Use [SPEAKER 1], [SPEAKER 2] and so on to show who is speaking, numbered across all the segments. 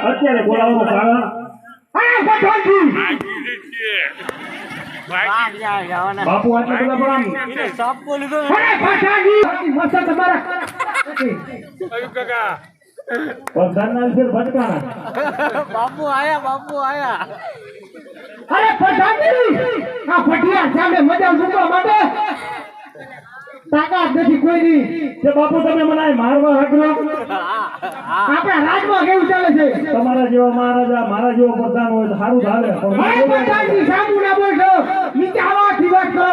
[SPEAKER 1] અત્યારે બોલાવવાનું કારણ બાપુ આટલા બધા પણ સાપ બોલી દો
[SPEAKER 2] બાપુ આયા
[SPEAKER 3] અરે પઠાણી આ ફટિયા સામે મજા મૂકવા માટે તાકાત નથી કોઈની.
[SPEAKER 1] જે બાપુ તમે મને મારવા હકલો
[SPEAKER 3] આપણા રાજમાં કેવું ચાલે છે?
[SPEAKER 1] તમારા જેવા મહારાજા મારા જેવો પ્રધાન હોય તો સારું ચાલે.
[SPEAKER 3] પઠાણી સામુ ના બોલશો, નીચે આવાથી વાત કરો.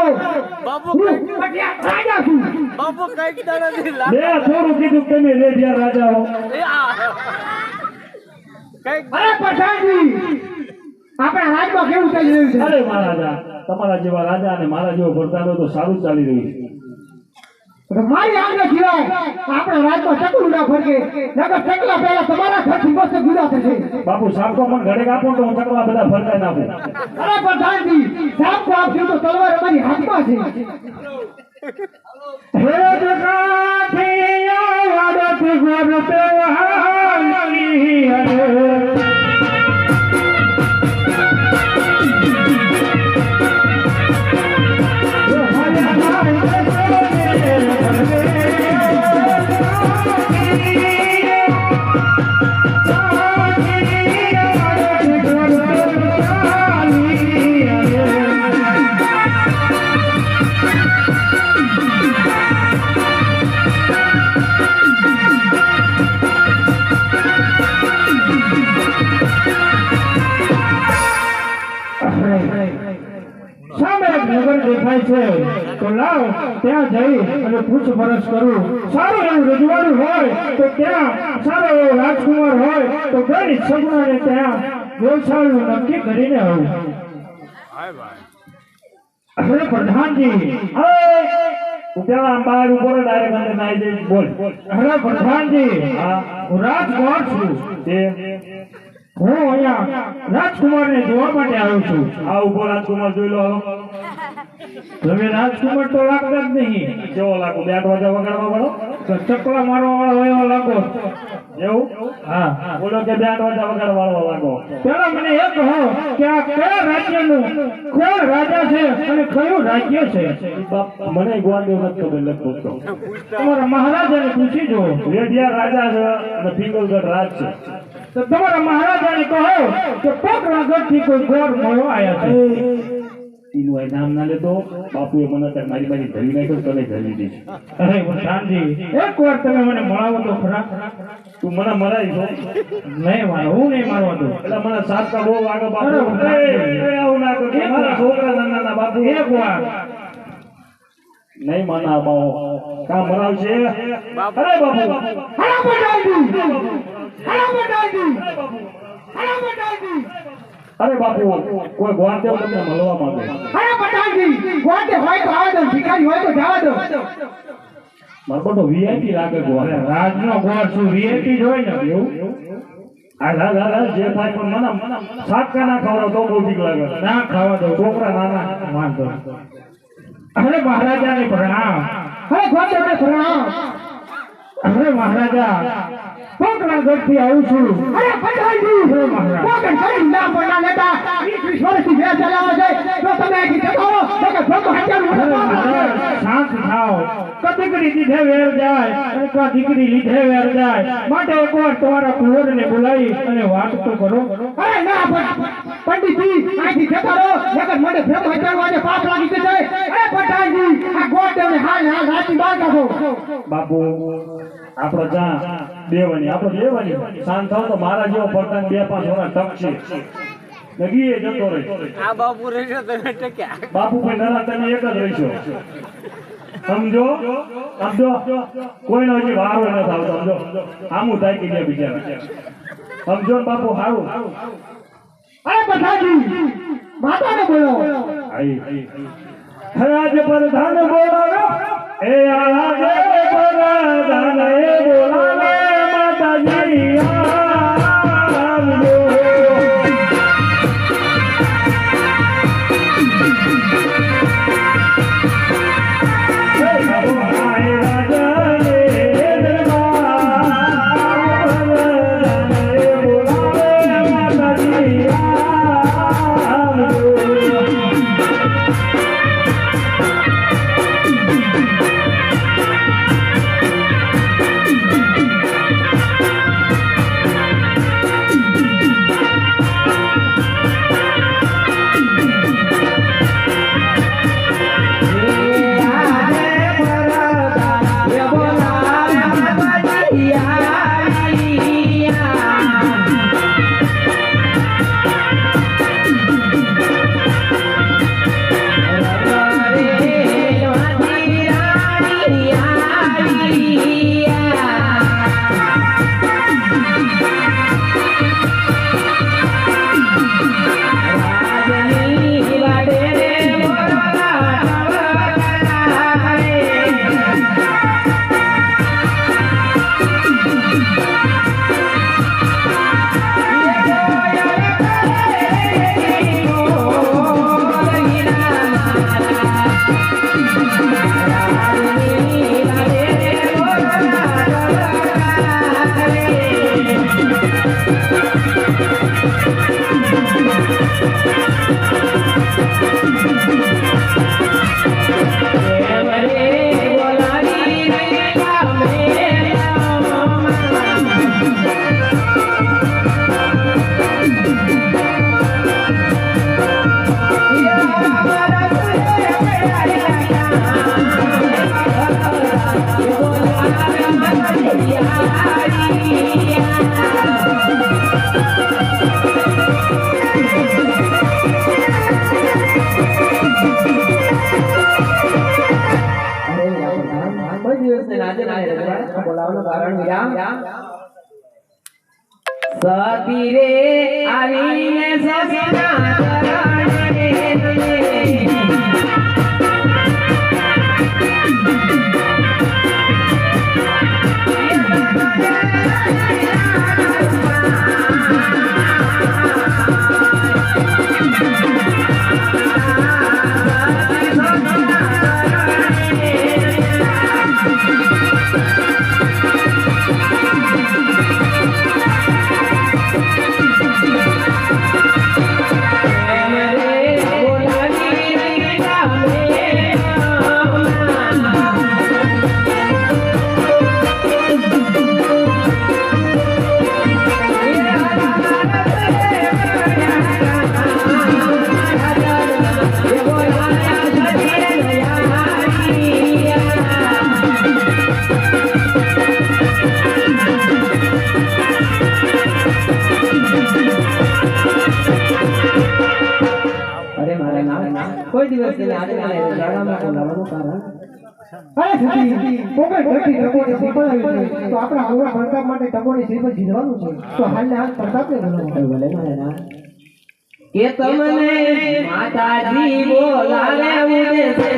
[SPEAKER 2] બાપુ
[SPEAKER 3] હું ફટિયા રાજા છું.
[SPEAKER 2] બાપુ કઈક નથી
[SPEAKER 1] બે થોડું કીધું તમે રેડિયા રાજા હો.
[SPEAKER 2] કઈક
[SPEAKER 3] અરે પઠાણી આપણા રાજમાં કેવું ચાલી રહ્યું છે?
[SPEAKER 1] અરે મહારાજા તમારા જેવા રાજા અને મારા જેવો પ્રધાન હોય તો સારું ચાલી રહ્યું છે.
[SPEAKER 3] મારી આગળ સિવાય આપણા રાજમાં ચકલું ના ફરકે, નકર ચકલા પહેલા તમારા ઘરથી મસ્ત જુદા થશે.
[SPEAKER 1] બાપુ સાપકો પણ ઘરે આપો તો હું ચકલા બધા ફરકાઈ નાખું.
[SPEAKER 3] અરે પ્રધાનજી સાપકો આપશો તો તલવાર અમારી હાથમાં છે.
[SPEAKER 1] હે જગાથી આદત ગોર પેવાલી હરે દેખાય છે તો લાવ ત્યાં જઈ અને પૂછપરછ કરું. સારું એવું રજવાડું હોય તો ત્યાં સારો એવો રાજકુમાર હોય તો ગઈ સગુણાને ત્યાં વ્યવસાયનું નક્કી કરીને આવું. અરે પ્રધાનજી પેલા બહાર ઉભો ડાયરેક્ટ અંદર નાઈ દે બોલ. અરે પ્રધાનજી હું રાજકુમાર છું. હું અહીંયા રાજકુમારને જોવા માટે આવ્યો છું. આ ઉભો રાજકુમાર જોઈ લો. તમે રાજકુમાર તો લાગતા જ નહીં. કેવો લાગો? બેટ વાજા વગાડવા વાળો તો ચકલા મારવા વાળો એવો લાગો. એવું? હા બોલો કે બેટ વાજા વગાડવા વાળો લાગો. પેલા મને એ કહો કે આ કયા રાજ્યનું કોણ રાજા છે અને કયું રાજ્ય છે? મને ગોવાંડો નથી ખબર. લગભગ તમારા મહારાજાને પૂછી જો. રેડિયા રાજા છે અને પિંગલગઢ રાજ છે. તો તમારા મહારાજાને કહો કે પોકરા ગઢથી કોઈ ગોર મળો આયા છે.
[SPEAKER 4] એનું આ નામ ના લેતો બાપુએ મને અત્યારે મારી બારી ધરી નાખ્યો તને ધરી દઈશ.
[SPEAKER 1] અરે પ્રધાનજી એકવાર તમે મને મળાવો તો ખરા.
[SPEAKER 4] તું મને મરાઈ છો
[SPEAKER 1] નહીં મારો, હું નહીં મારવા દઉં.
[SPEAKER 4] એટલે મને સાતકા બહુ વાગે બાપુ.
[SPEAKER 1] અરે,
[SPEAKER 4] આવું ના કરો મારા છોકરા નાના બાપુ
[SPEAKER 1] એકવાર
[SPEAKER 4] નહીં માના બાઓ કામ મરાવશે.
[SPEAKER 2] બાપુ.
[SPEAKER 4] અરે બાપુ
[SPEAKER 3] હલા પટાઈ દી હલા પટાઈ દી હલા પટાઈ દી
[SPEAKER 4] અરે બાપુ કોઈ ગોળદેવ તમને મળવા માંગે.
[SPEAKER 3] હલા પટાઈ દી ગોટે હોય તો આવા દો, ભિખારી હોય તો જવા દો.
[SPEAKER 4] મારો બધો VIP લાગે ગોળ.
[SPEAKER 1] અરે રાજનો ગોળ શું વીઆઈપી જ હોય ને એવું.
[SPEAKER 4] આ જે થાય પણ મને સાતકા ના ખવડાવ તો બહુ બીક લાગે.
[SPEAKER 1] ના ખાવા દઉં.
[SPEAKER 4] છોકરા નાના
[SPEAKER 1] વાંધો. અરે મહારાજાને પ્રણામ.
[SPEAKER 3] હવે ગોટે મને પ્રણામ.
[SPEAKER 1] અરે મહારાજા પોકરા ગઢથી આવું છું.
[SPEAKER 3] અરે પટાઈ દી
[SPEAKER 1] અરે મહારાજ.
[SPEAKER 3] પોકણ કરી નામ પણ ના લેતા 20 વર્ષથી વેર ચલાવો છે તો તમે અહીંથી જતો રહો તો કે બ્રહ્મ હત્યાનું
[SPEAKER 1] અરે
[SPEAKER 3] મને
[SPEAKER 1] મહારાજ શાંત થાઓ. ક દીકરી દીધે વેર જાય અને ક દીકરી લીધે વેર જાય. માટે એકવાર તમારા કુંવરને બોલાવી અને વાત તો કરો.
[SPEAKER 3] અરે ના પંડિતજી અહીંથી જતા રહો નકર મને બ્રહ્મ હત્યાનું આજે પાપ લાગી જશે. અરે પટાઈજી આ ગોટને હાલ હાલ રાતી બહાર કાઢો.
[SPEAKER 4] બાપુ આપણો જ્યાં દેવાની આપણે દેવાની શાંત થાવ તો મારા જેવો પડતા 2-5 વર્ષ ટકશે નગીએ જતો રહે.
[SPEAKER 2] આ બાપુ રહેશે તમે ટક્યા.
[SPEAKER 4] બાપુ ભાઈ નાના તમે એક જ રહીશો. સમજો સમજો કોઈનો હજી વારો ન થાવ. સમજો આમું થાય કે બિચારા સમજો ને બાપુ સારું.
[SPEAKER 3] અરે પટાઈજી માતાને બોલો.
[SPEAKER 4] રાજ પ્રધાન બોલાવ્યો એ રાજ પ્રધાન એ બોલાવે માતાજી આવજો.
[SPEAKER 5] સતીરે આવીને સસના કરણે કોઈ દિવસ તેને આજે શાળામાં બોલાવવાનું કારણ
[SPEAKER 3] અરે સતી કોઈ ઘટી ટકોરી શીખવાડવી છે તો આપણા આગળ પ્રતાપ માટે ટકોરી શીખવા જીતવાનું છે તો હાલને હાલ પ્રતાપને બોલાવો
[SPEAKER 5] ભલે મારે ના કે તમને માતાજી બોલાવે ઉદે છે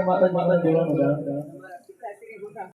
[SPEAKER 1] માતા બોલવાનું